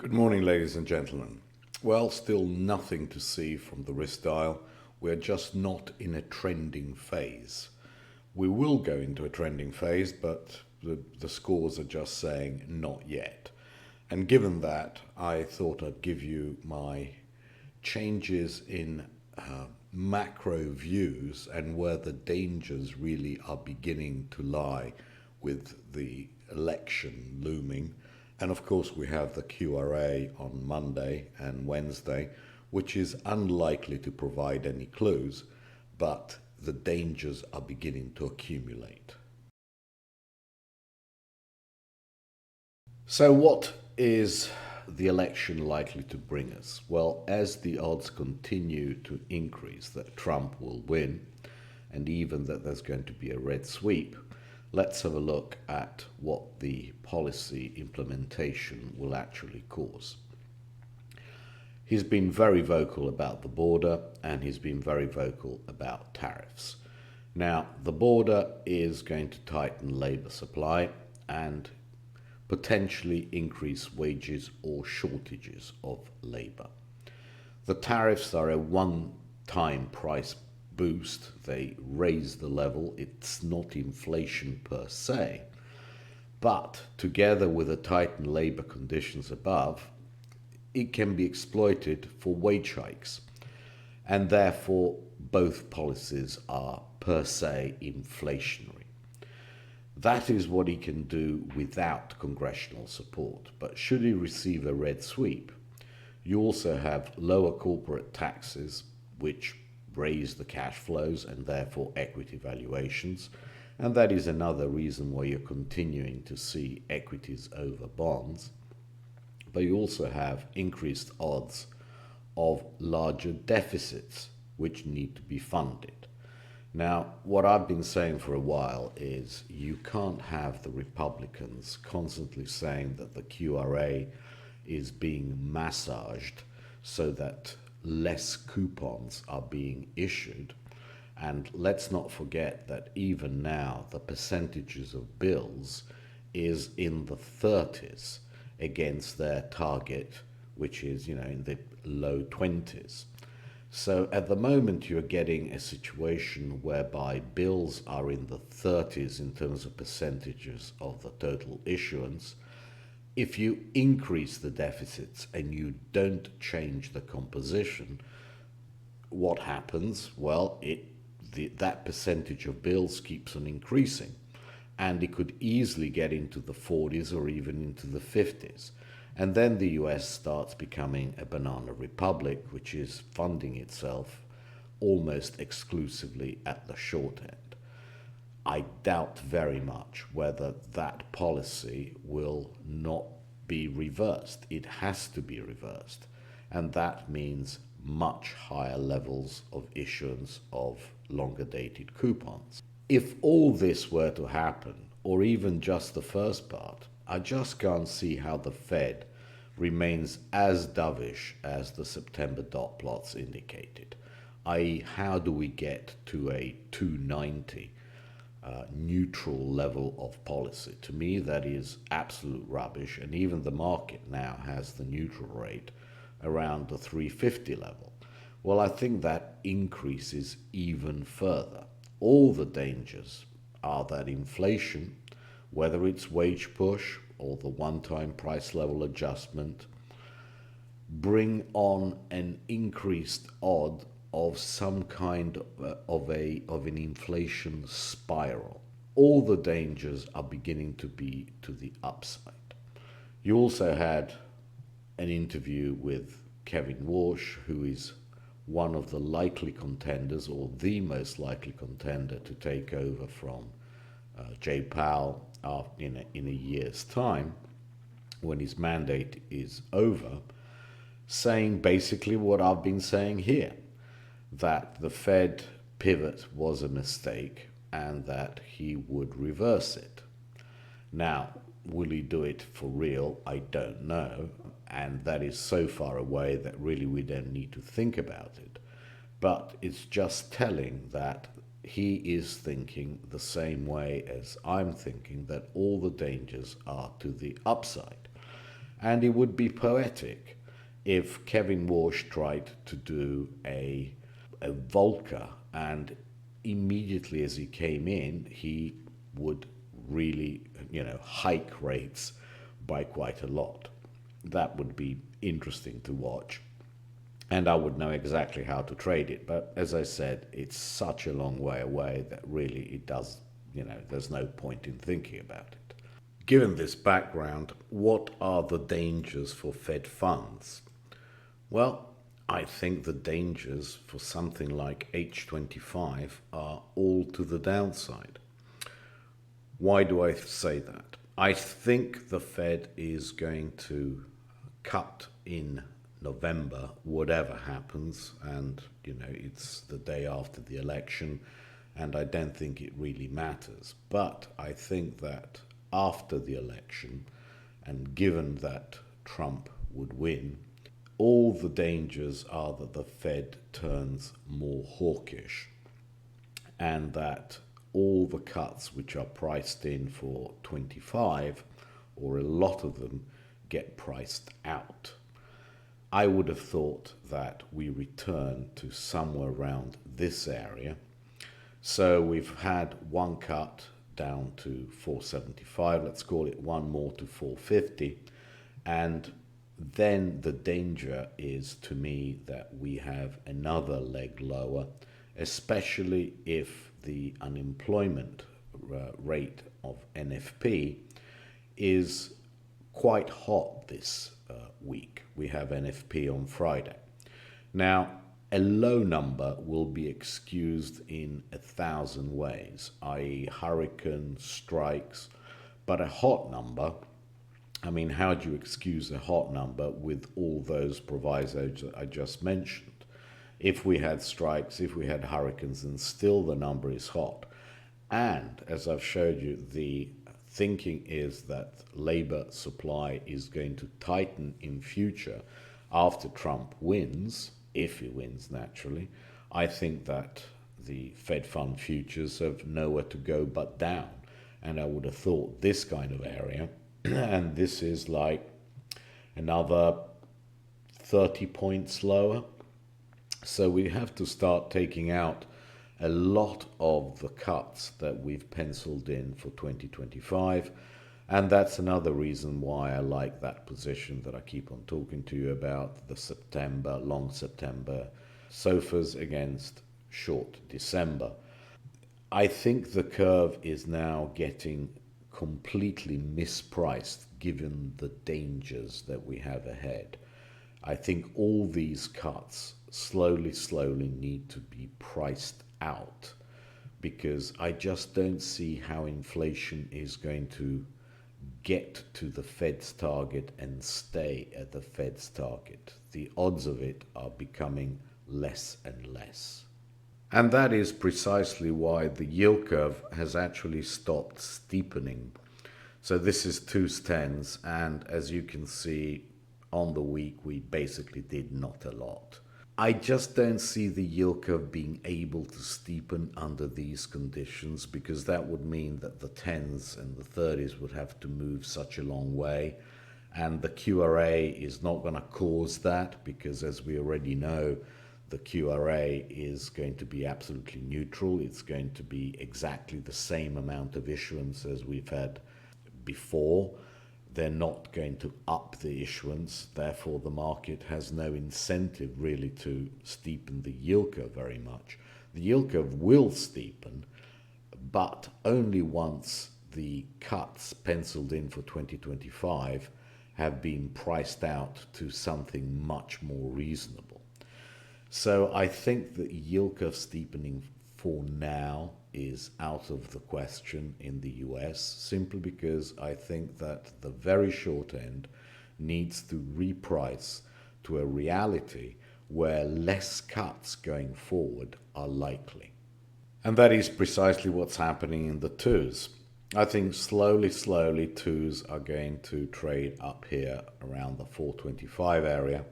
Good morning, ladies and gentlemen. Well, still nothing to see from the risk dial. We're just not in a trending phase. We will go into a trending phase, but the scores are just saying not yet. And given that, I thought I'd give you my changes in macro views and where the dangers really are beginning to lie with the election looming. And of course, we have the QRA on Monday and Wednesday, which is unlikely to provide any clues, but the dangers are beginning to accumulate. So what is the election likely to bring us? Well, as the odds continue to increase that Trump will win, and even that there's going to be a red sweep, let's have a look at what the policy implementation will actually cause. He's been very vocal about the border, and he's been very vocal about tariffs. Now, the border is going to tighten labor supply and potentially increase wages or shortages of labor. The tariffs are a one-time price boost. They raise the level. It's not inflation per se, but together with the tightened labor conditions above, it can be exploited for wage hikes, and therefore both policies are per se inflationary. That is what he can do without congressional support. But should he receive a red sweep, you also have lower corporate taxes, which raise the cash flows and therefore equity valuations. And that is another reason why you're continuing to see equities over bonds. But you also have increased odds of larger deficits, which need to be funded. Now, what I've been saying for a while is you can't have the Republicans constantly saying that the QRA is being massaged so that less coupons are being issued. And let's not forget that even now the percentages of bills is in the 30s against their target, which is, in the low 20s. So at the moment you're getting a situation whereby bills are in the 30s in terms of percentages of the total issuance. If you increase the deficits and you don't change the composition, what happens? Well, that percentage of bills keeps on increasing, and it could easily get into the 40s or even into the 50s. And then the US starts becoming a banana republic, which is funding itself almost exclusively at the short end. I doubt very much whether that policy will not be reversed. It has to be reversed. And that means much higher levels of issuance of longer dated coupons. If all this were to happen, or even just the first part, I just can't see how the Fed remains as dovish as the September dot plots indicated, i.e. how do we get to a 290 neutral level of policy? To me, that is absolute rubbish, and even the market now has the neutral rate around the 350 level. Well, I think that increases even further. All the dangers are that inflation, whether it's wage push or the one-time price level adjustment, bring on an increased odd of some kind of an inflation spiral. All the dangers are beginning to be to the upside. You also had an interview with Kevin Walsh, who is one of the likely contenders, or the most likely contender, to take over from Jay Powell in a year's time, when his mandate is over, saying basically what I've been saying here, that the Fed pivot was a mistake and that he would reverse it. Now, will he do it for real? I don't know. And that is so far away that really we don't need to think about it. But it's just telling that he is thinking the same way as I'm thinking, that all the dangers are to the upside. And it would be poetic if Kevin Walsh tried to do a Volcker, and immediately as he came in, he would really, hike rates by quite a lot. That would be interesting to watch. And I would know exactly how to trade it. But as I said, it's such a long way away that really it does, there's no point in thinking about it. Given this background, what are the dangers for Fed funds? Well, I think the dangers for something like H25 are all to the downside. Why do I say that? I think the Fed is going to cut in November, whatever happens, and it's the day after the election, and I don't think it really matters. But I think that after the election, and given that Trump would win, all the dangers are that the Fed turns more hawkish, and that all the cuts which are priced in for 25, or a lot of them, get priced out. I would have thought that we return to somewhere around this area. So we've had one cut down to 475, let's call it one more to 450, and then the danger is, to me, that we have another leg lower, especially if the unemployment rate of NFP is quite hot this week. We have NFP on Friday. Now, a low number will be excused in 1,000 ways, i.e. hurricane, strikes, but a hot number, how do you excuse a hot number with all those provisos that I just mentioned? If we had strikes, if we had hurricanes, and still the number is hot. And as I've showed you, the thinking is that labor supply is going to tighten in future after Trump wins, if he wins naturally. I think that the Fed fund futures have nowhere to go but down. And I would have thought this kind of area, and this is like another 30 points lower. So we have to start taking out a lot of the cuts that we've penciled in for 2025. And that's another reason why I like that position that I keep on talking to you about, the long September SOFRs against short December. I think the curve is now getting completely mispriced given the dangers that we have ahead. I think all these cuts slowly need to be priced out, because I just don't see how inflation is going to get to the Fed's target and stay at the Fed's target. The odds of it are becoming less and less. And that is precisely why the yield curve has actually stopped steepening. So this is 2s10s, and as you can see on the week, we basically did not a lot. I just don't see the yield curve being able to steepen under these conditions, because that would mean that the 10s and the 30s would have to move such a long way. And the QRA is not going to cause that, because as we already know, the QRA is going to be absolutely neutral. It's going to be exactly the same amount of issuance as we've had before. They're not going to up the issuance. Therefore, the market has no incentive really to steepen the yield curve very much. The yield curve will steepen, but only once the cuts penciled in for 2025 have been priced out to something much more reasonable. So I think that yield curve steepening for now is out of the question in the US, simply because I think that the very short end needs to reprice to a reality where less cuts going forward are likely. And that is precisely what's happening in the twos. I think slowly, twos are going to trade up here around the 425 area.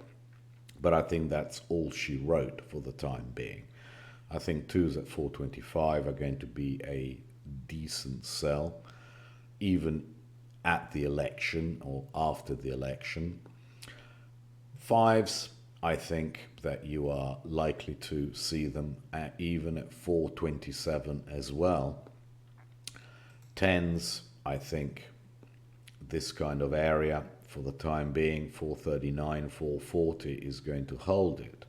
But I think that's all she wrote for the time being. I think twos at 425 are going to be a decent sell, even at the election or after the election. Fives, I think that you are likely to see them even at 427 as well. Tens, I think this kind of area for the time being, 439, 440 is going to hold it.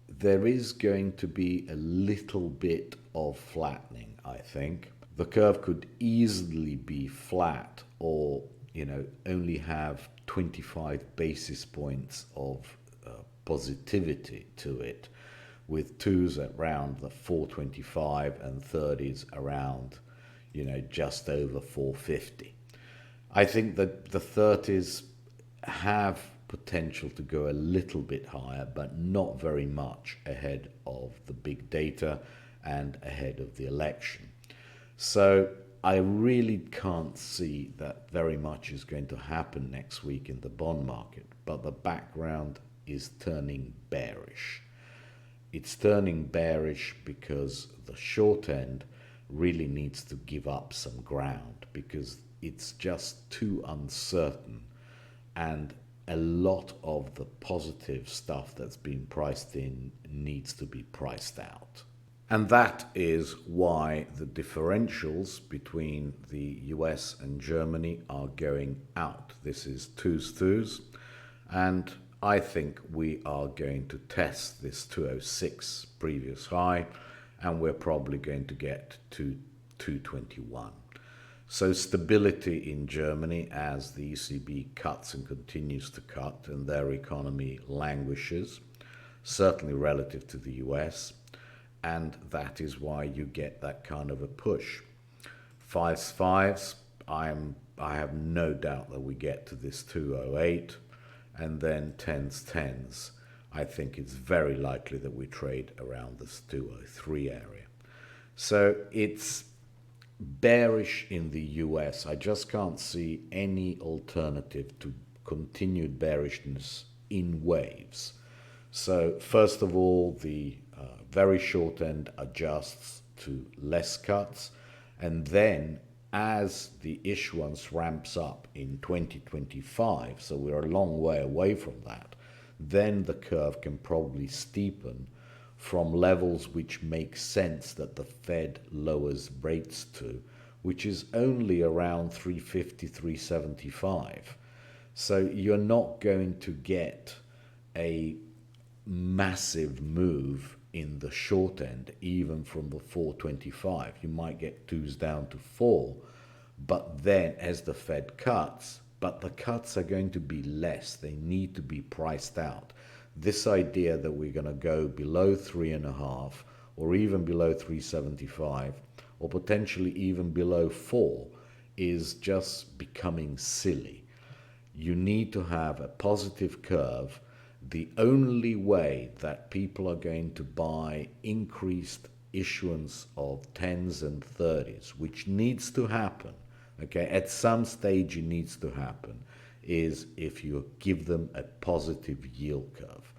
There is going to be a little bit of flattening, I think. The curve could easily be flat or, only have 25 basis points of positivity to it, with twos around the 425 and 30s around, just over 450. I think that the 30s have potential to go a little bit higher, but not very much ahead of the big data and ahead of the election. So I really can't see that very much is going to happen next week in the bond market, but the background is turning bearish. It's turning bearish because the short end really needs to give up some ground because it's just too uncertain, and a lot of the positive stuff that's been priced in needs to be priced out. And that is why the differentials between the US and Germany are going out. This is twos, and I think we are going to test this 206 previous high, and we're probably going to get to 221. So stability in Germany as the ECB cuts and continues to cut and their economy languishes, certainly relative to the US, and that is why you get that kind of a push. Fives, I have no doubt that we get to this 208, and then tens. I think it's very likely that we trade around this 203 area. So it's bearish in the US. I just can't see any alternative to continued bearishness in waves. So first of all, the very short end adjusts to less cuts, and then as the issuance ramps up in 2025, so we're a long way away from that, then the curve can probably steepen from levels which make sense that the Fed lowers rates to, which is only around 350, 375. So you're not going to get a massive move in the short end, even from the 425. You might get twos down to 4, but then as the Fed cuts, but the cuts are going to be less. They need to be priced out. This idea that we're going to go below 3.5 or even below 375 or potentially even below 4 is just becoming silly. You need to have a positive curve. The only way that people are going to buy increased issuance of 10s and 30s, which needs to happen, okay, at some stage it needs to happen, is if you give them a positive yield curve.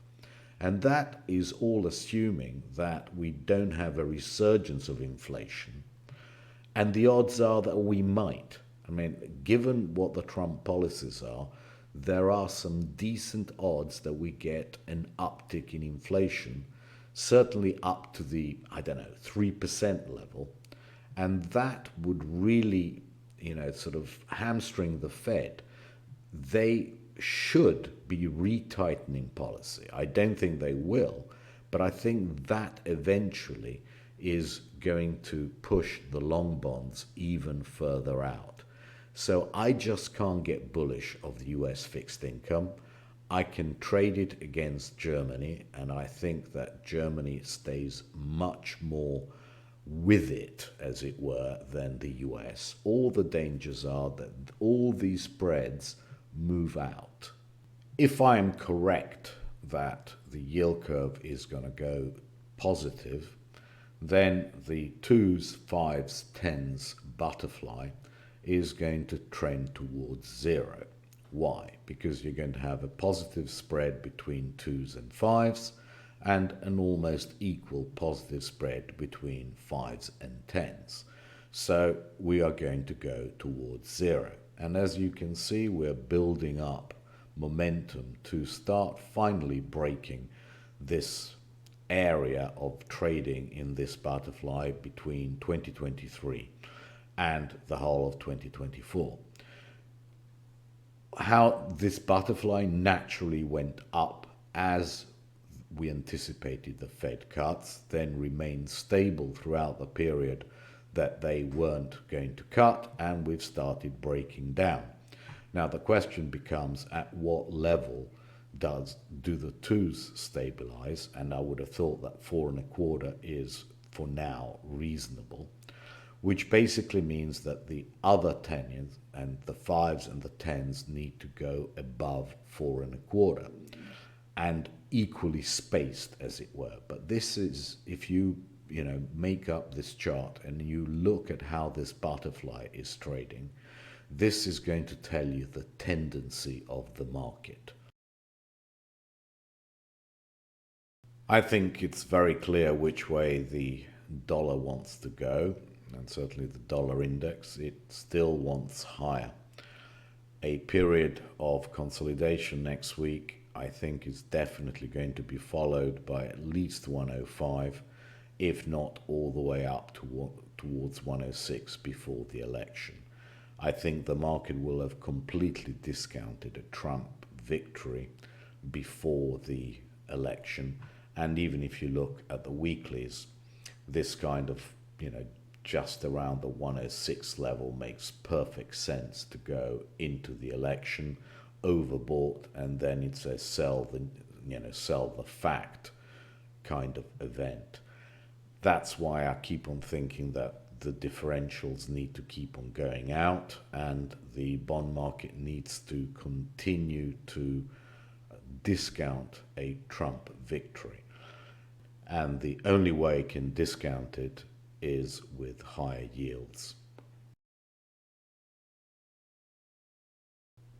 And that is all assuming that we don't have a resurgence of inflation. And the odds are that we might. I mean, given what the Trump policies are, there are some decent odds that we get an uptick in inflation, certainly up to the, 3% level. And that would really, sort of hamstring the Fed. They should be retightening policy. I don't think they will, but I think that eventually is going to push the long bonds even further out. So I just can't get bullish of the US fixed income. I can trade it against Germany, and I think that Germany stays much more with it, as it were, than the US. All the dangers are that all these spreads move out. If I am correct that the yield curve is going to go positive, then the 2s, 5s, 10s butterfly is going to trend towards 0. Why? Because you're going to have a positive spread between 2s and 5s and an almost equal positive spread between 5s and 10s. So we are going to go towards 0. And as you can see, we're building up momentum to start finally breaking this area of trading in this butterfly between 2023 and the whole of 2024. How this butterfly naturally went up as we anticipated the Fed cuts, then remained stable throughout the period that they weren't going to cut, and we've started breaking down. Now the question becomes, at what level do the twos stabilize? And I would have thought that 4.25 is for now reasonable, which basically means that the other 10 and the 5s and the 10s need to go above 4.25 and equally spaced, as it were. But this is, if you make up this chart and you look at how this butterfly is trading, this is going to tell you the tendency of the market. I think it's very clear which way the dollar wants to go, and certainly the dollar index, it still wants higher. A period of consolidation next week, I think, is definitely going to be followed by at least 105, if not all the way up towards 106 before the election. I think the market will have completely discounted a Trump victory before the election. And even if you look at the weeklies, this kind of, just around the 106 level makes perfect sense to go into the election, overbought, and then it's a sell the fact kind of event. That's why I keep on thinking that the differentials need to keep on going out, and the bond market needs to continue to discount a Trump victory. And the only way it can discount it is with higher yields.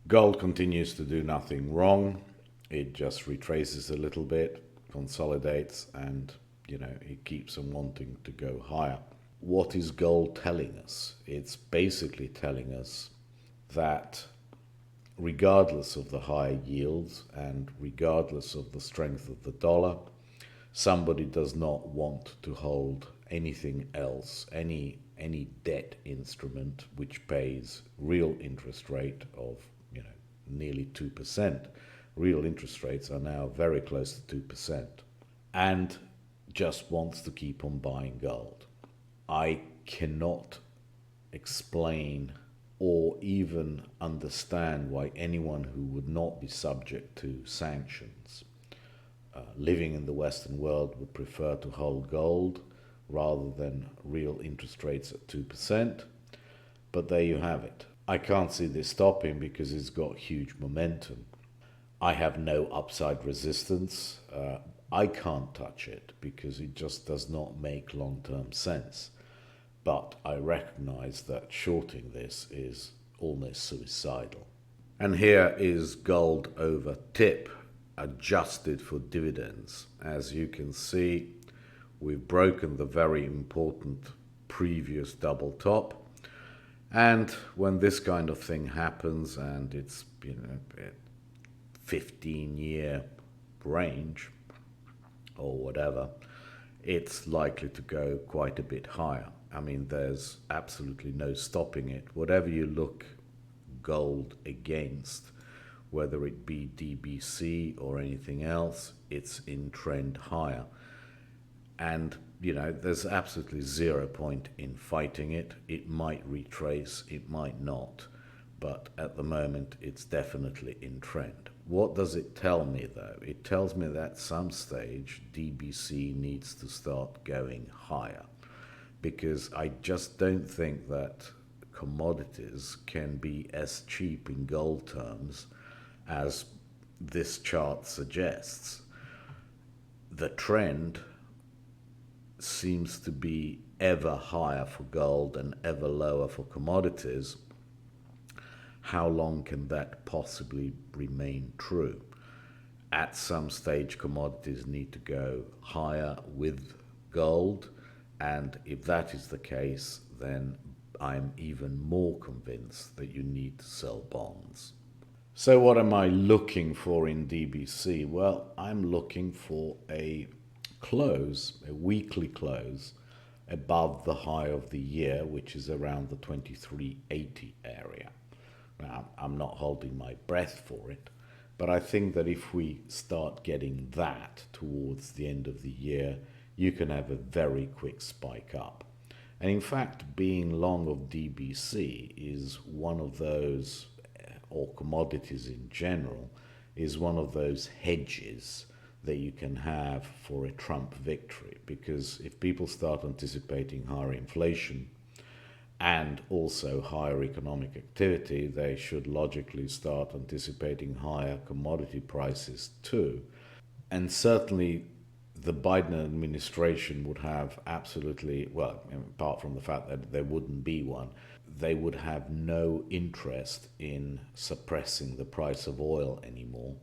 Gold continues to do nothing wrong. It just retraces a little bit, consolidates, and it keeps on wanting to go higher. What is gold telling us? It's basically telling us that regardless of the high yields and regardless of the strength of the dollar, somebody does not want to hold anything else, any debt instrument which pays real interest rate of nearly 2%. Real interest rates are now very close to 2%, and just wants to keep on buying gold. I cannot explain or even understand why anyone who would not be subject to sanctions living in the Western world would prefer to hold gold rather than real interest rates at 2%. But there you have it. I can't see this stopping because it's got huge momentum. I have no upside resistance. I can't touch it because it just does not make long-term sense. But I recognize that shorting this is almost suicidal. And here is gold over tip, adjusted for dividends. As you can see, we've broken the very important previous double top. And when this kind of thing happens, and it's 15-year range or whatever, it's likely to go quite a bit higher. I mean, there's absolutely no stopping it. Whatever you look gold against, whether it be DBC or anything else, it's in trend higher. And there's absolutely 0 point in fighting it. It might retrace, it might not, but at the moment it's definitely in trend. What does it tell me though? It tells me that at some stage DBC needs to start going higher, because I just don't think that commodities can be as cheap in gold terms as this chart suggests. The trend seems to be ever higher for gold and ever lower for commodities. How long can that possibly remain true? At some stage, commodities need to go higher with gold, and if that is the case, then I'm even more convinced that you need to sell bonds. So what am I looking for in DBC? Well, I'm looking for a weekly close above the high of the year, which is around the 2380 area. Now, I'm not holding my breath for it, but I think that if we start getting that towards the end of the year, you can have a very quick spike up. And in fact, being long of DBC is one of those, or commodities in general, is one of those hedges that you can have for a Trump victory. Because if people start anticipating higher inflation and also higher economic activity, they should logically start anticipating higher commodity prices too. And certainly the Biden administration would have absolutely, well, apart from the fact that there wouldn't be one, they would have no interest in suppressing the price of oil anymore.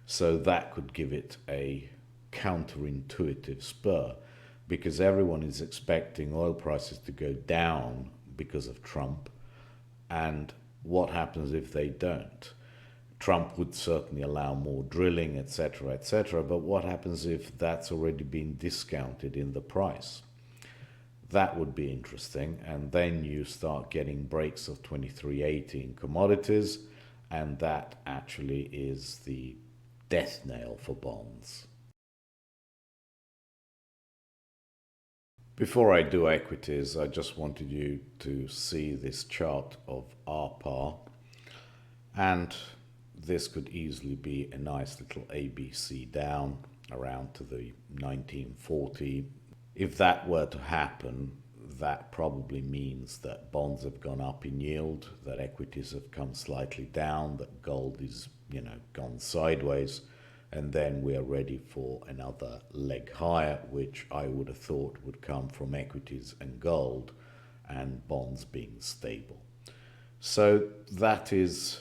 So that could give it a counterintuitive spur, because everyone is expecting oil prices to go down because of Trump. And what happens if they don't? Trump would certainly allow more drilling, etc., etc. But what happens if that's already been discounted in the price? That would be interesting. And then you start getting breaks of 2380 in commodities, and that actually is the death knell for bonds. Before I do equities, I just wanted you to see this chart of RPAR, and this could easily be a nice little ABC down around to the 1940. If that were to happen, that probably means that bonds have gone up in yield, that equities have come slightly down, that gold is, gone sideways, and then we are ready for another leg higher, which I would have thought would come from equities and gold, and bonds being stable. So that is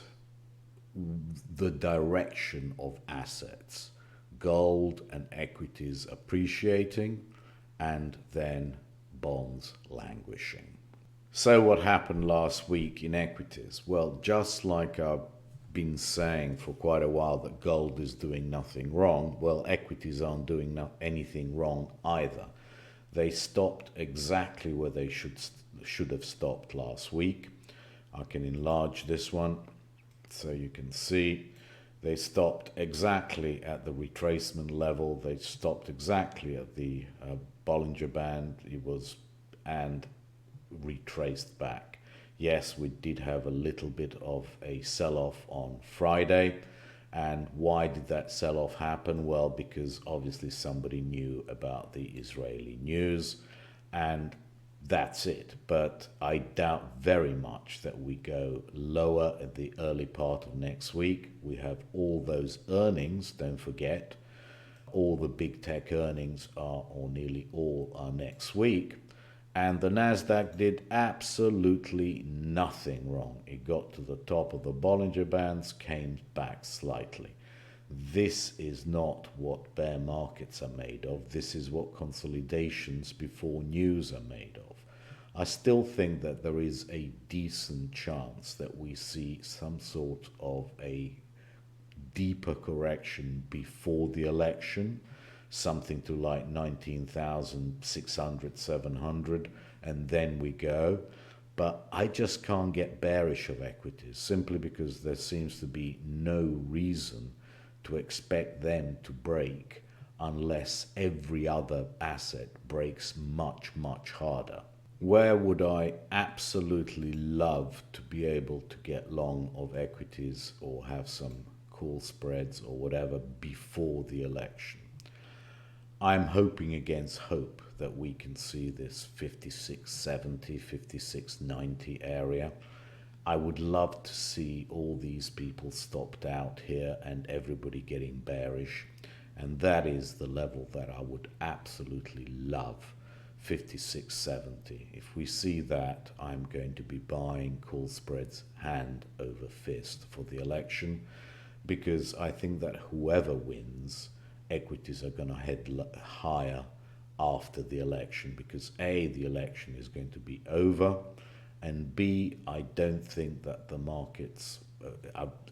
the direction of assets: gold and equities appreciating, and then bonds languishing. So what happened last week in equities? Well, just like I've been saying for quite a while that gold is doing nothing wrong, well, equities aren't doing anything wrong either. They stopped exactly where they should have stopped last week. I can enlarge this one so you can see. They stopped exactly at the retracement level. They stopped exactly at the Bollinger Band. And retraced back. Yes, we did have a little bit of a sell-off on Friday. And why did that sell-off happen? Well, because obviously somebody knew about the Israeli news, and that's it. But I doubt very much that we go lower at the early part of next week. We have all those earnings, don't forget. All the big tech earnings are, or nearly all, are next week. And the Nasdaq did absolutely nothing wrong. It got to the top of the Bollinger Bands, came back slightly. This is not what bear markets are made of. This is what consolidations before news are made of. I still think that there is a decent chance that we see some sort of a deeper correction before the election, something to like 19,600, 700, and then we go. But I just can't get bearish of equities, simply because there seems to be no reason to expect them to break unless every other asset breaks much, much harder. Where would I absolutely love to be able to get long of equities or have some call spreads or whatever before the election? I'm hoping against hope that we can see this 5670, 5690 area. I would love to see all these people stopped out here and everybody getting bearish. And that is the level that I would absolutely love, 5670. If we see that, I'm going to be buying call spreads hand over fist for the election, because I think that whoever wins, equities are going to head higher after the election, because A, the election is going to be over, And B, I don't think that the markets,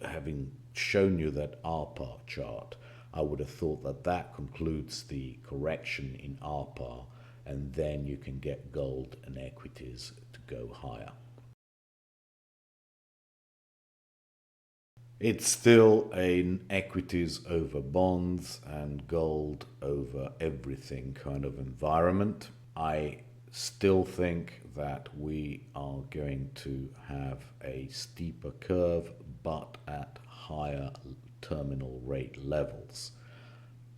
having shown you that RPAR chart, I would have thought that that concludes the correction in RPAR, and then you can get gold and equities to go higher. It's still an equities over bonds and gold over everything kind of environment. I still think that we are going to have a steeper curve, but at higher terminal rate levels.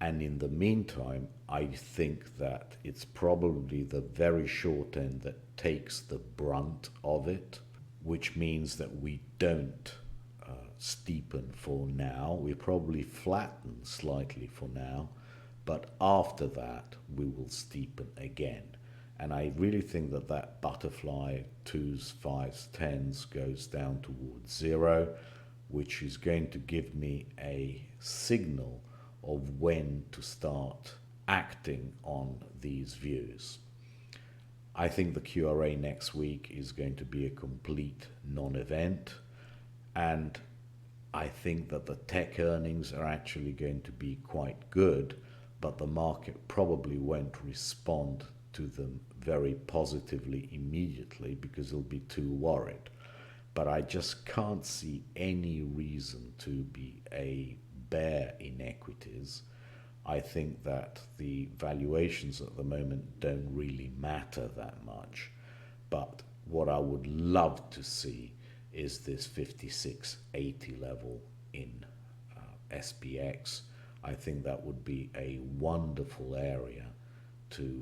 And in the meantime, I think that it's probably the very short end that takes the brunt of it, which means that we don't steepen for now. We probably flatten slightly for now, but after that, we will steepen again. And I really think that that butterfly 2s, 5s, 10s goes down towards zero, which is going to give me a signal of when to start acting on these views. I think the QRA next week is going to be a complete non-event, and I think that the tech earnings are actually going to be quite good, but the market probably won't respond to them very positively immediately because they'll be too worried. But I just can't see any reason to be a bear in equities. I think that the valuations at the moment don't really matter that much. But what I would love to see is this 56.80 level in SPX. I think that would be a wonderful area to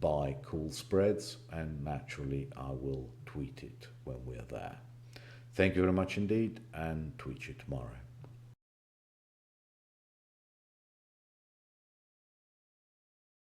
buy call spreads, and naturally I will tweet it when we're there. Thank you very much indeed, and tweet you tomorrow.